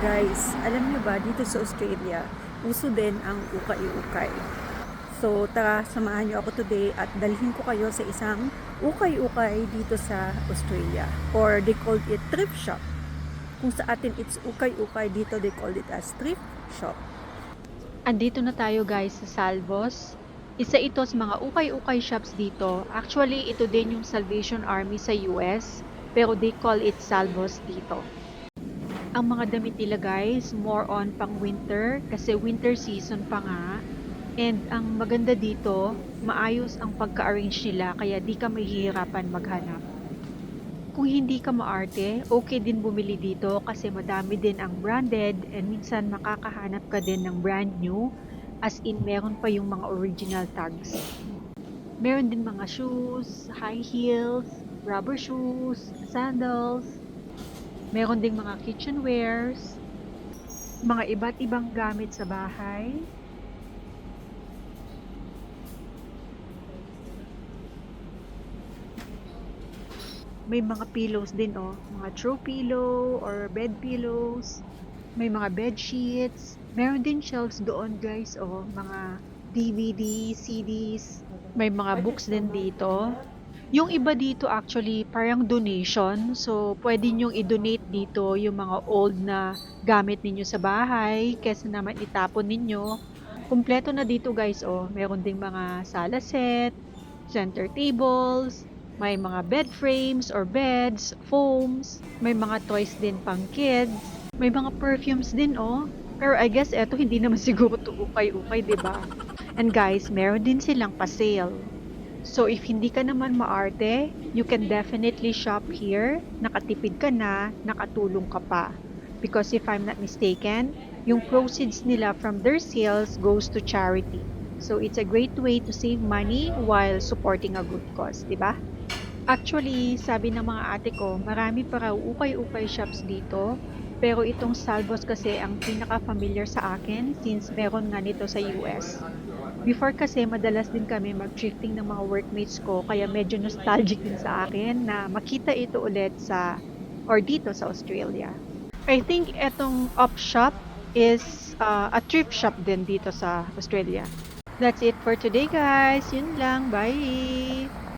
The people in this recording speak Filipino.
Guys, alam niyo ba, dito sa Australia, uso din ang ukay-ukay. So, tara, samahan niyo ako today at dalhin ko kayo sa isang ukay-ukay dito sa Australia. Or they called it thrift shop. Kung sa atin it's ukay-ukay, dito they called it as thrift shop. Andito na tayo guys sa Salvos. Isa ito sa mga ukay-ukay shops dito. Actually, ito din yung Salvation Army sa US, pero they call it Salvos dito. Ang mga damit nila guys, more on pang winter kasi winter season pa nga. And ang maganda dito, maayos ang pagka-arrange nila kaya di ka mahihirapan maghanap. Kung hindi ka maarte, okay din bumili dito kasi madami din ang branded and minsan makakahanap ka din ng brand new, as in meron pa yung mga original tags. Meron din mga shoes, high heels, rubber shoes, sandals. Meron ding mga kitchenwares, mga iba't ibang gamit sa bahay. May mga pillows din mga throw pillow or bed pillows. May mga bed sheets. Meron din shelves doon guys mga DVD, CDs. May mga books din dito. Yung iba dito actually parang donation. So, pwede nyong i-donate dito yung mga old na gamit ninyo sa bahay kesa naman itapon ninyo. Kumpleto na dito guys Meron ding mga sala set, center tables, may mga bed frames or beds, foams, may mga toys din pang kids, may mga perfumes din Pero I guess eto hindi naman siguro to ukay-ukay, 'di ba? And guys, meron din silang pa-sale. So if hindi ka naman maarte, you can definitely shop here. Nakatipid ka na, nakatulong ka pa. Because if I'm not mistaken, yung proceeds nila from their sales goes to charity. So it's a great way to save money while supporting a good cause, di ba? Actually, sabi ng mga ate ko, marami pa raw ukay-ukay shops dito. Pero itong Salvos kasi ang pinaka-familiar sa akin since meron nga nito sa US. Before kasi madalas din kami mag-thrifting ng mga workmates ko kaya medyo nostalgic din sa akin na makita ito ulit dito sa Australia. I think etong op shop is a thrift shop din dito sa Australia. That's it for today guys. Yun lang. Bye!